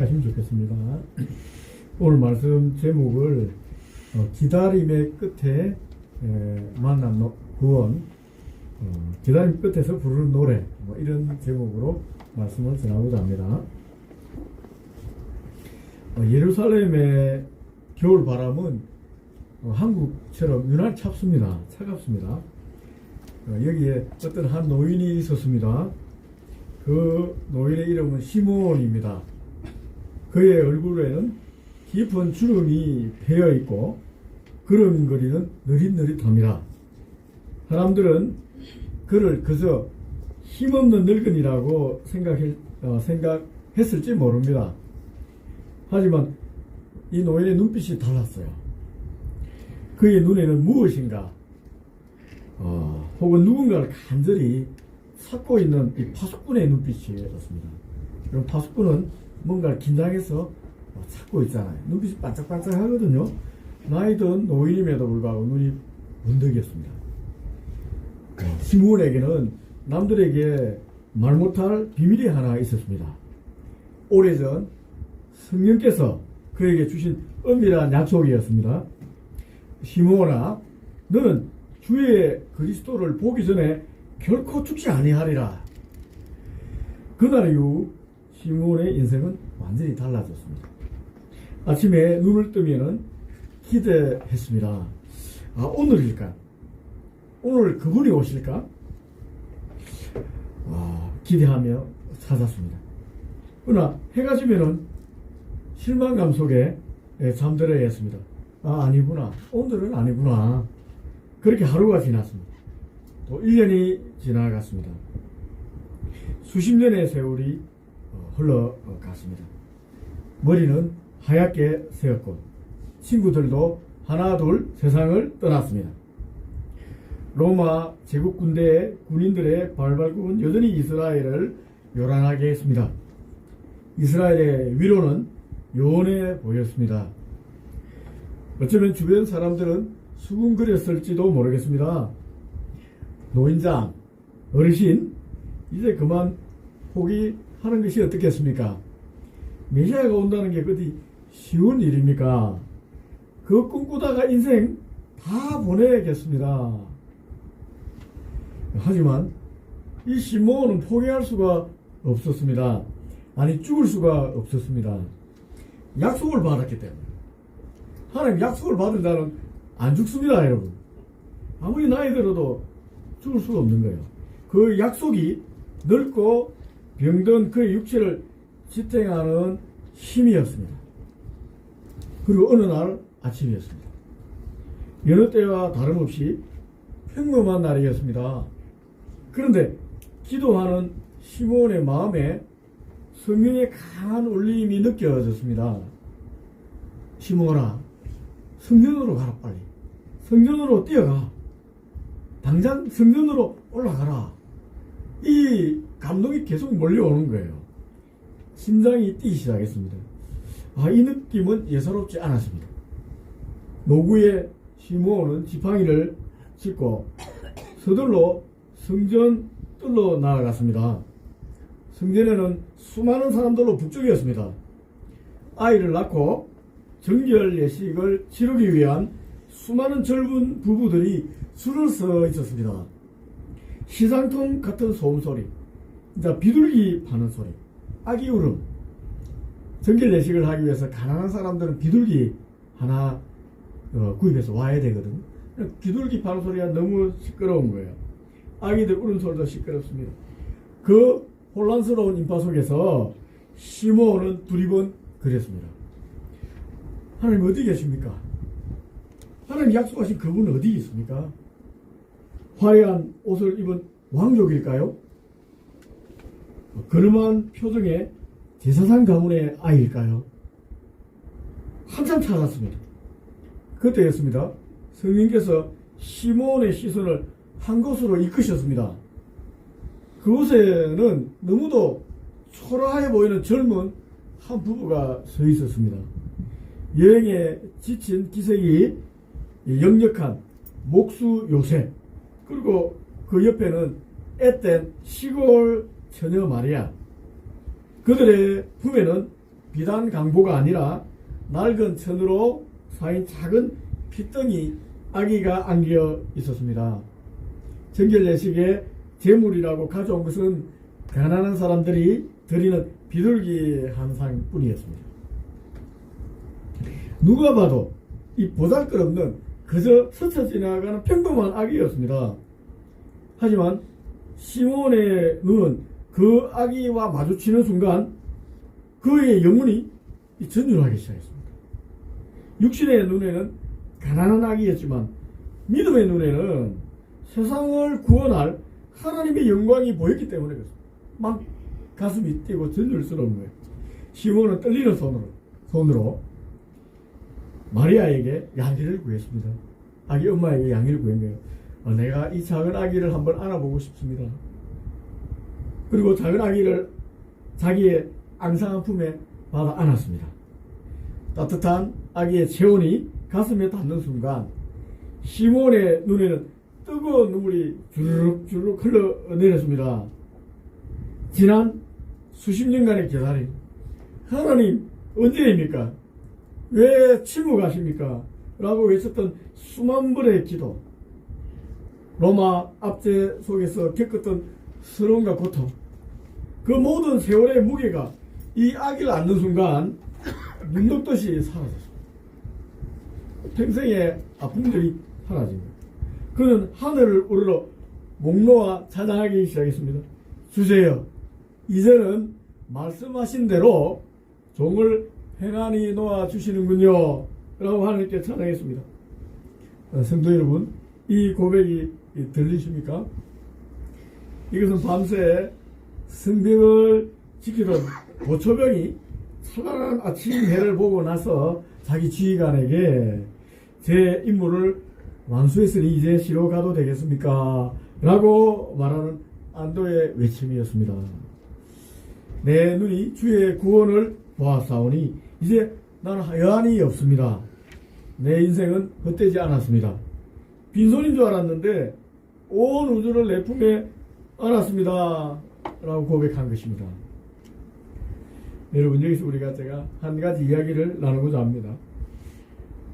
하시면 좋겠습니다. 오늘 말씀 제목을 기다림의 끝에 만난 구원, 기다림 끝에서 부르는 노래, 이런 제목으로 말씀을 전하고자 합니다. 예루살렘의 겨울 바람은 한국처럼 유난히 찹습니다. 차갑습니다. 여기에 어떤 한 노인이 있었습니다. 그 노인의 이름은 시므온입니다. 그의 얼굴에는 깊은 주름이 패여 있고 그름거리는 느릿느릿합니다. 사람들은 그를 그저 힘없는 늙은이라고 생각했을지 모릅니다. 하지만 이 노인의 눈빛이 달랐어요. 그의 눈에는 무엇인가 혹은 누군가를 간절히 찾고 있는 이 파수꾼의 눈빛이었습니다. 그럼 파수꾼은 뭔가를 긴장해서 찾고 있잖아요. 눈빛이 반짝반짝 하거든요. 나이 든 노인임에도 불구하고 눈이 문득이었습니다. 시므온에게는 남들에게 말 못할 비밀이 하나 있었습니다. 오래전 성령께서 그에게 주신 은밀한 약속이었습니다. 시므온아, 너는 주의 그리스도를 보기 전에 결코 죽지 아니하리라. 그날 이후 시므온의 인생은 완전히 달라졌습니다. 아침에 눈을 뜨면은 기대했습니다. 오늘일까? 오늘 그분이 오실까? 기대하며 찾았습니다. 그러나 해가 지면은 실망감 속에 잠들어야 했습니다. 아니구나. 오늘은 아니구나. 그렇게 하루가 지났습니다. 또 1년이 지나갔습니다. 수십 년의 세월이 흘러갔습니다. 머리는 하얗게 새었고 친구들도 하나둘 세상을 떠났습니다. 로마 제국 군대의 군인들의 발발국은 여전히 이스라엘을 요란하게 했습니다. 이스라엘의 위로는 요원해 보였습니다. 어쩌면 주변 사람들은 수군거렸을지도 모르겠습니다. 노인장, 어르신, 이제 그만 포기하는 것이 어떻겠습니까? 메시아가 온다는 게 어디 쉬운 일입니까? 그거 꿈꾸다가 인생 다 보내겠습니다. 하지만 이 시므온은 포기할 수가 없었습니다. 아니, 죽을 수가 없었습니다. 약속을 받았기 때문에. 하나님 약속을 받은 자는 안 죽습니다, 여러분. 아무리 나이 들어도 죽을 수가 없는 거예요. 그 약속이 늙고 병든 그의 육체를 지탱하는 힘이었습니다. 그리고 어느 날 아침이었습니다. 여느 때와 다름없이 평범한 날이었습니다. 그런데 기도하는 시므온의 마음에 성령의 강한 울림이 느껴졌습니다. 시므온아, 성전으로 가라, 빨리. 성전으로 뛰어가. 당장 성전으로 올라가라. 이 감동이 계속 몰려오는 거예요. 심장이 뛰기 시작했습니다. 이 느낌은 예사롭지 않았습니다. 노구의 시므온은 지팡이를 짚고 서둘러 성전 뜰로 나아갔습니다. 성전에는 수많은 사람들로 북적이었습니다. 아이를 낳고 정결 예식을 치르기 위한 수많은 젊은 부부들이 줄을 서 있었습니다. 시장통 같은 소음소리, 비둘기 파는 소리, 아기 울음. 정결 예식을 하기 위해서 가난한 사람들은 비둘기 하나 구입해서 와야 되거든요. 비둘기 파는 소리가 너무 시끄러운 거예요. 아기들 울음소리도 시끄럽습니다. 그 혼란스러운 인파 속에서 시므온은 두리번 그랬습니다. 하나님 어디 계십니까? 하나님 약속하신 그분은 어디 있습니까? 화려한 옷을 입은 왕족일까요? 근엄한 표정의 제사상 가문의 아이일까요? 한참 찾았습니다. 그때였습니다. 성령께서 시므온의 시선을 한 곳으로 이끄셨습니다. 그곳에는 너무도 초라해 보이는 젊은 한 부부가 서 있었습니다. 여행에 지친 기색이 역력한 목수 요셉, 그리고 그 옆에는 앳된 시골 처녀 마리아, 그들의 품에는 비단 강보가 아니라 낡은 천으로 쌓인 작은 핏덩이 아기가 안겨 있었습니다. 정결례식의 제물이라고 가져온 것은 가난한 사람들이 드리는 비둘기 한 상뿐이었습니다. 누가 봐도 이 보잘것없는 그저 스쳐 지나가는 평범한 아기였습니다. 하지만 시몬의 눈은 그 아기와 마주치는 순간 그의 영혼이 전율하기 시작했습니다. 육신의 눈에는 가난한 아기였지만 믿음의 눈에는 세상을 구원할 하나님의 영광이 보였기 때문에 그렇습니다. 막 가슴이 뛰고 전율스러운 거예요. 시몬은 떨리는 손으로 마리아에게 양귀를 구했습니다. 아기 엄마에게 양귀를 구한 거예요. 내가 이 작은 아기를 한번 안아보고 싶습니다. 그리고 작은 아기를 자기의 앙상한 품에 받아 안았습니다. 따뜻한 아기의 체온이 가슴에 닿는 순간 시몬의 눈에는 뜨거운 눈물이 주르륵 흘러내렸습니다. 지난 수십 년간의 기다림, 하나님 언제입니까? 왜 침묵하십니까? 라고 외쳤던 수만 번의 기도, 로마 압제 속에서 겪었던 서러움과 고통, 그 모든 세월의 무게가 이 아기를 안는 순간 눈 녹듯이 사라졌습니다. 평생의 아픔들이 사라집니다. 그는 하늘을 우러러 목놓아 찬양하기 시작했습니다. 주제여, 이제는 말씀하신 대로 종을 평안히 놓아주시는군요 라고 하나님께 찬양했습니다. 성도 여러분, 이 고백이 들리십니까? 이것은 밤새 성벽을 지키던 보초병이 찬란한 아침 해를 보고 나서 자기 지휘관에게 제 임무를 완수했으니 이제 시로 가도 되겠습니까? 라고 말하는 안도의 외침이었습니다. 내 눈이 주의 구원을 보았사오니 이제 나는 여한이 없습니다. 내 인생은 헛되지 않았습니다. 빈손인 줄 알았는데 온 우주를 내 품에 안았습니다. 라고 고백한 것입니다. 여러분, 여기서 제가 한 가지 이야기를 나누고자 합니다.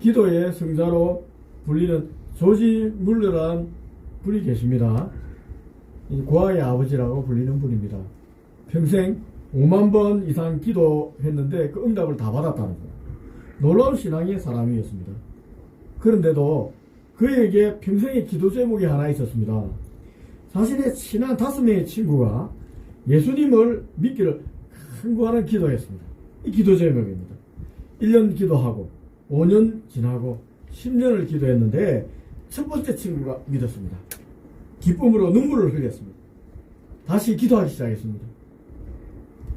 기도의 성자로 불리는 조지 물러라는 분이 계십니다. 고아의 아버지라고 불리는 분입니다. 평생 5만 번 이상 기도했는데 그 응답을 다 받았다는 거예요. 놀라운 신앙의 사람이었습니다. 그런데도 그에게 평생의 기도 제목이 하나 있었습니다. 자신의 친한 5명의 친구가 예수님을 믿기를 간구하는 기도였습니다. 이 기도 제목입니다. 1년 기도하고 5년 지나고 10년을 기도했는데 첫 번째 친구가 믿었습니다. 기쁨으로 눈물을 흘렸습니다. 다시 기도하기 시작했습니다.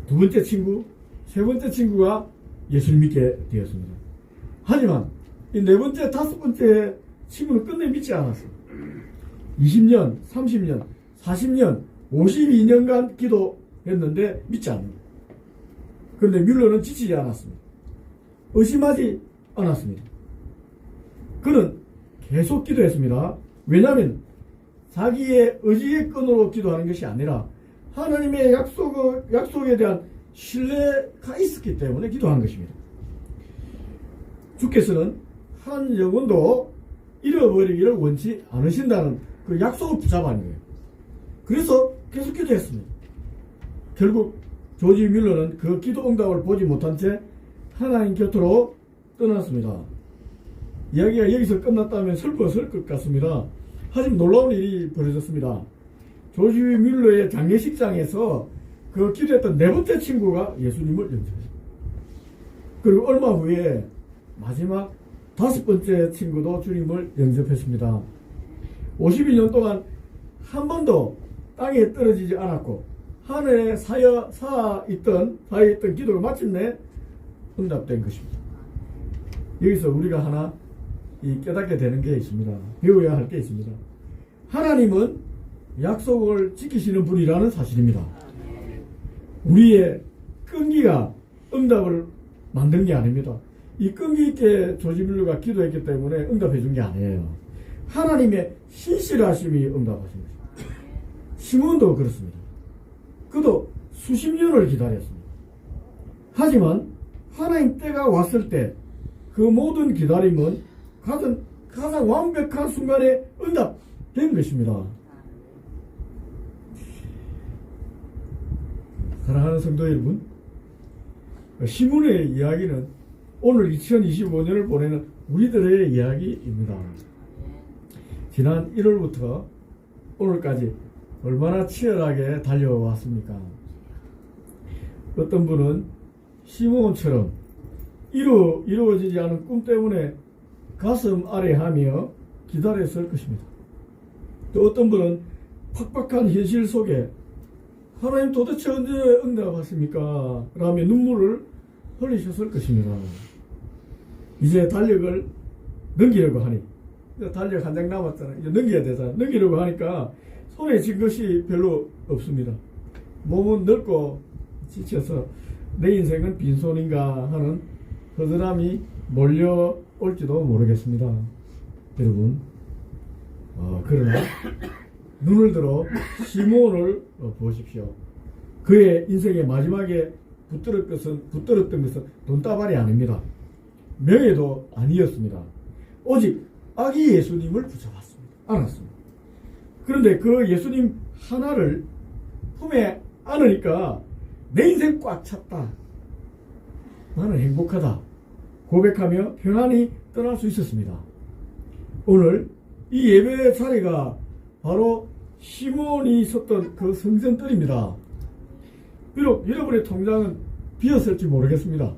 두 번째 친구, 세 번째 친구가 예수를 믿게 되었습니다. 하지만 이 네 번째, 다섯 번째 친구는 끝내 믿지 않았어요. 20년, 30년, 40년, 52년간 기도했는데 믿지 않는 거예요. 그런데 뮬러는 지치지 않았습니다. 의심하지 않았습니다. 그는 계속 기도했습니다. 왜냐하면 자기의 의지의 끈으로 기도하는 것이 아니라 하나님의 약속에 대한 신뢰가 있었기 때문에 기도한 것입니다. 주께서는 한 영혼도 잃어버리기를 원치 않으신다는 그 약속을 붙잡아낸 거예요. 그래서 계속 기도했습니다. 결국 조지 뮬러는 그 기도 응답을 보지 못한 채 하나님 곁으로 떠났습니다. 이야기가 여기서 끝났다면 슬펐을 것 같습니다. 하지만 놀라운 일이 벌어졌습니다. 조지 뮬러의 장례식장에서 그 기도했던 네 번째 친구가 예수님을 영접했습니다. 그리고 얼마 후에 마지막 5번째 친구도 주님을 영접했습니다. 51년 동안 한 번도 땅에 떨어지지 않았고 하늘에 쌓여있던 기도가 마침내 응답된 것입니다. 여기서 우리가 하나 깨닫게 되는 게 있습니다. 배워야 할 게 있습니다. 하나님은 약속을 지키시는 분이라는 사실입니다. 우리의 끈기가 응답을 만든 게 아닙니다. 이 끈기 있게 조지 뮬러가 기도했기 때문에 응답해 준 게 아니에요. 하나님의 신실하심이 응답하신 것입니다. 시몬도 그렇습니다. 그도 수십 년을 기다렸습니다. 하지만 하나님 때가 왔을 때 그 모든 기다림은 가장 완벽한 순간에 응답된 것입니다. 사랑하는 성도 여러분, 시몬의 이야기는 오늘 2025년을 보내는 우리들의 이야기입니다. 지난 1월부터 오늘까지 얼마나 치열하게 달려왔습니까? 어떤 분은 시몬처럼 이루어지지 않은 꿈 때문에 가슴 아래 하며 기다렸을 것입니다. 또 어떤 분은 팍팍한 현실 속에 하나님 도대체 언제 응답하십니까? 라며 눈물을 흘리셨을 것입니다. 이제 달력을 넘기려고 하니, 달력 한 장 남았잖아요. 이제 넘겨야 되잖아요. 넘기려고 하니까 손에 쥔 것이 별로 없습니다. 몸은 늙고 지쳐서 내 인생은 빈손인가 하는 허전함이 몰려올지도 모르겠습니다. 여러분, 그러나 눈을 들어 시몬을 보십시오. 그의 인생의 마지막에 붙들었던 것은 돈다발이 아닙니다. 명예도 아니었습니다. 오직 아기 예수님을 붙잡았습니다. 안았습니다. 그런데 그 예수님 하나를 품에 안으니까 내 인생 꽉 찼다. 나는 행복하다. 고백하며 편안히 떠날 수 있었습니다. 오늘 이 예배 자리가 바로 시몬이 섰던 그 성전뜰입니다. 비록 여러분의 통장은 비었을지 모르겠습니다.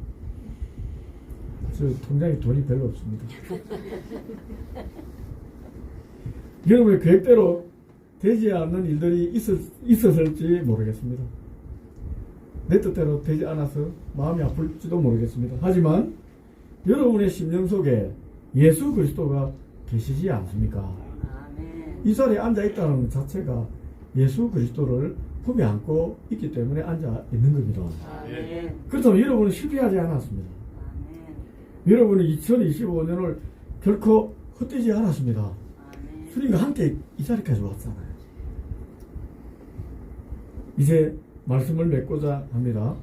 저 통장에 돈이 별로 없습니다. 여러분의 계획대로 되지 않는 일들이 있었을지 모르겠습니다. 내 뜻대로 되지 않아서 마음이 아플지도 모르겠습니다. 하지만 여러분의 심령 속에 예수 그리스도가 계시지 않습니까? 아멘. 이 자리에 앉아 있다는 자체가 예수 그리스도를 품에 안고 있기 때문에 앉아 있는 겁니다. 아멘. 그렇다면 여러분은 실패하지 않았습니다. 아멘. 여러분은 2025년을 결코 헛되지 않았습니다. 아멘. 주님과 함께 이 자리까지 왔잖아요. 이제 말씀을 맺고자 합니다.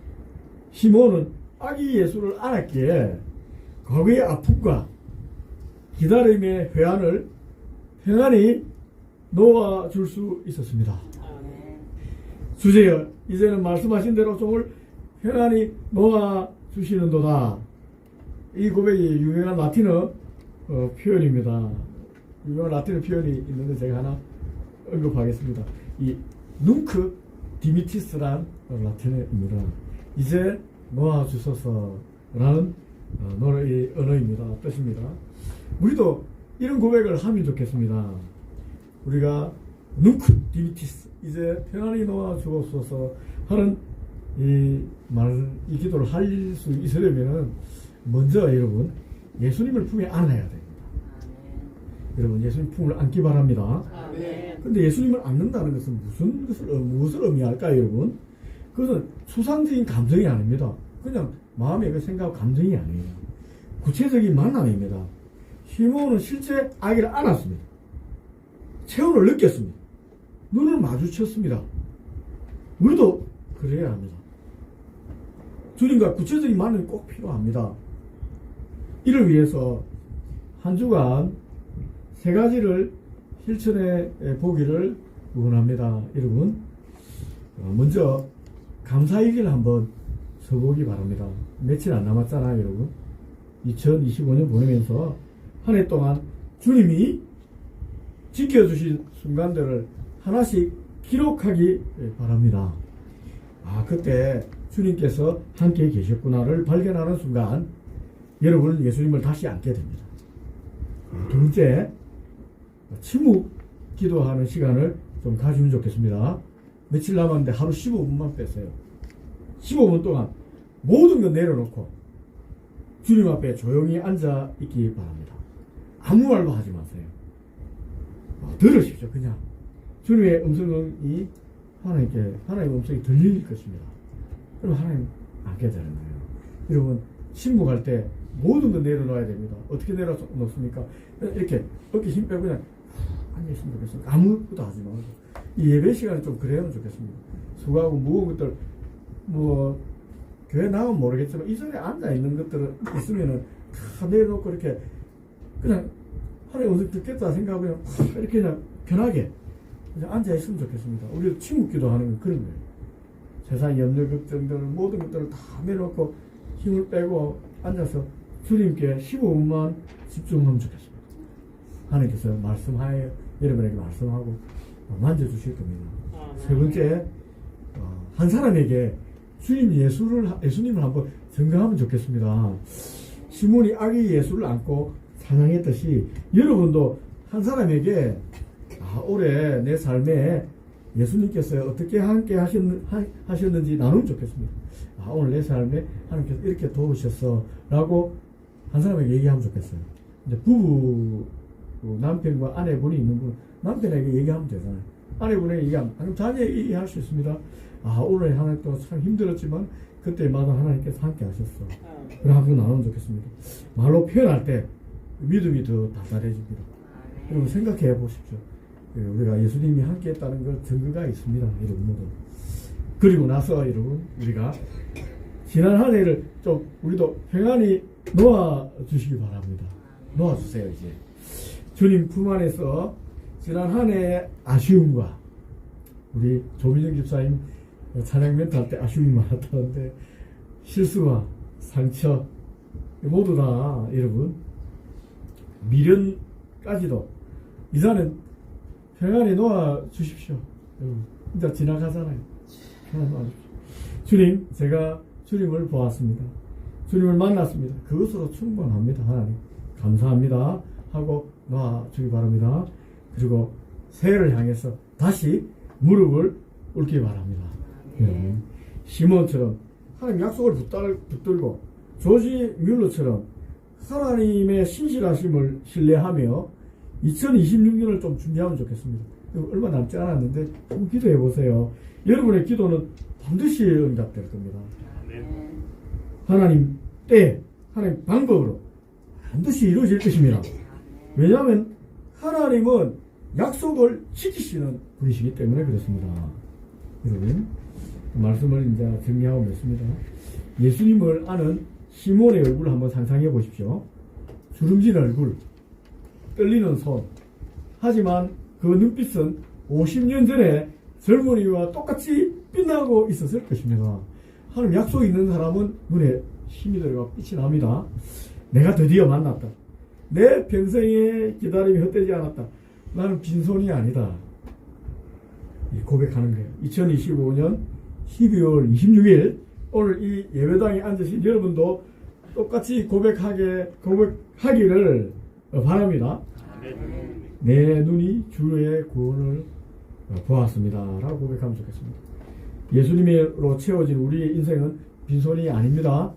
시몬은 아기 예수를 안았기에 과거의 아픔과 기다림의 회한을 평안히 놓아줄 수 있었습니다. 아멘. 주제여, 이제는 말씀하신 대로 종을 평안히 놓아주시는도다. 이 고백이 유명한 라틴어 표현입니다. 유명한 라틴어 표현이 있는데 제가 하나 언급하겠습니다. 이 눅크 디미티스란 라틴어입니다. 이제 놓아주소서라는 노래의 언어입니다. 뜻입니다. 우리도 이런 고백을 하면 좋겠습니다. 우리가 눅크 디미티스, 이제 편안히 놓아주옵소서 하는 이 기도를 할 수 있으려면 먼저 여러분 예수님을 품에 안아야 됩니다. 아멘. 여러분 예수님 품을 안기 바랍니다. 아멘. 근데 예수님을 안는다는 것은 무엇을 의미할까요, 여러분? 그것은 추상적인 감정이 아닙니다. 그냥 마음의 그 생각, 감정이 아니에요. 구체적인 만남입니다. 시몬은 실제 아기를 안았습니다. 체온을 느꼈습니다. 눈을 마주쳤습니다. 우리도 그래야 합니다. 주님과 구체적인 만남이 꼭 필요합니다. 이를 위해서 한 주간 세 가지를 실천해 보기를 원합니다. 여러분, 먼저 감사일기를 한번 써보기 바랍니다. 며칠 안 남았잖아요, 여러분. 2025년 보내면서 한 해 동안 주님이 지켜주신 순간들을 하나씩 기록하기 바랍니다. 그때 주님께서 함께 계셨구나를 발견하는 순간 여러분은 예수님을 다시 안게 됩니다. 두 번째, 침묵 기도하는 시간을 좀 가지면 좋겠습니다. 며칠 남았는데 하루 15분만 뺐어요. 15분 동안 모든 걸 내려놓고 주님 앞에 조용히 앉아 있기 바랍니다. 아무 말도 하지 마세요. 들으십시오. 그냥 주님의 음성이 하나님의 음성이 들릴 것입니다. 그럼 하나님 알게 되는 거예요. 여러분, 침묵할 때 모든 걸 내려놓아야 됩니다. 어떻게 내려놓습니까? 이렇게 어깨 힘 빼고 그냥 앉아있으면 좋겠습니다. 아무것도 하지 말고. 이 예배 시간에 좀 그래야면 좋겠습니다. 수고하고 무거운 것들 교회 나오면 모르겠지만 이 자리에 앉아 있는 것들은 있으면은 다 내려놓고 이렇게 그냥 하나님 어디 듣겠다 생각하면 이렇게 그냥 편하게 그냥 앉아 있으면 좋겠습니다. 우리 침묵기도 하는 건 그런 거예요. 세상 염려 걱정들 모든 것들을 다 내려놓고 힘을 빼고 앉아서 주님께 15분만 집중하면 좋겠습니다. 하나님께서 말씀하여 여러분에게 말씀하고 만져주실 겁니다. 세 번째, 한 사람에게 예수님을 한번 증거하면 좋겠습니다. 시몬이 아기 예수를 안고 찬양했듯이 여러분도 한 사람에게 올해 내 삶에 예수님께서 어떻게 함께 하셨는지 나누면 좋겠습니다. 오늘 내 삶에 하나님께서 이렇게 도우셨어 라고 한 사람에게 얘기하면 좋겠어요. 이제 부부 남편과 아내분이 있는 분 남편에게 얘기하면 되잖아요. 아내분에게 얘기하면 하나님 자녀 얘기할 수 있습니다. 오늘 하나님 또 참 힘들었지만 그때마다 하나님께서 함께 하셨어. 그러고 나누면 좋겠습니다. 말로 표현할 때 믿음이 더 달달해집니다. 여러분 생각해 보십시오. 우리가 예수님이 함께 했다는 걸 증거가 있습니다. 여러분 모두. 그리고 나서 여러분 우리가 지난 한 해를 좀 우리도 평안히 놓아주시기 바랍니다. 놓아주세요. 이제 주님 품 안에서 지난 한 해의 아쉬움과 우리 조민정 집사님 찬양 멘트 할 때 아쉬움이 많았다는데 실수와 상처 모두 다 여러분 미련까지도 이제는 평안히 놓아주십시오. 여러분 이제 지나가잖아요. 평안히 놓아주십시오. 주님 제가 주님을 보았습니다. 주님을 만났습니다. 그것으로 충분합니다. 하나님 감사합니다 하고 놔주기 바랍니다. 그리고 새해를 향해서 다시 무릎을 꿇기 바랍니다. 여러분 시몬처럼 하나님 약속을 붙들고 조지 뮬러처럼 하나님의 신실하심을 신뢰하며 2026년을 좀 준비하면 좋겠습니다. 얼마 남지 않았는데 좀 기도해 보세요. 여러분의 기도는 반드시 응답될 겁니다. 하나님 때, 하나님 방법으로 반드시 이루어질 것입니다. 왜냐하면 하나님은 약속을 지키시는 분이시기 때문에 그렇습니다. 여러분 말씀을 이제 정리하고 맺습니다. 예수님을 아는 시몬의 얼굴을 한번 상상해 보십시오. 주름진 얼굴, 떨리는 손. 하지만 그 눈빛은 50년 전에 젊은이와 똑같이 빛나고 있었을 것입니다. 하나님 약속 있는 사람은 눈에 힘이 들어가 빛이 납니다. 내가 드디어 만났다. 내 평생의 기다림이 헛되지 않았다. 나는 빈손이 아니다. 고백하는 거예요. 2025년 12월 26일 오늘 이 예배당에 앉으신 여러분도 똑같이 고백하기를 바랍니다. 내 눈이 주의 구원을 보았습니다. 라고 고백하면 좋겠습니다. 예수님으로 채워진 우리의 인생은 빈손이 아닙니다.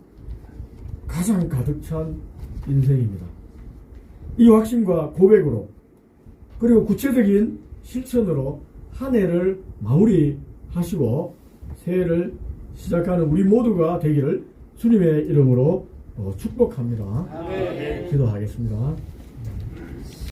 가장 가득 찬 인생입니다. 이 확신과 고백으로 그리고 구체적인 실천으로 한 해를 마무리하시고 새해를 시작하는 우리 모두가 되기를 주님의 이름으로 축복합니다. 기도하겠습니다.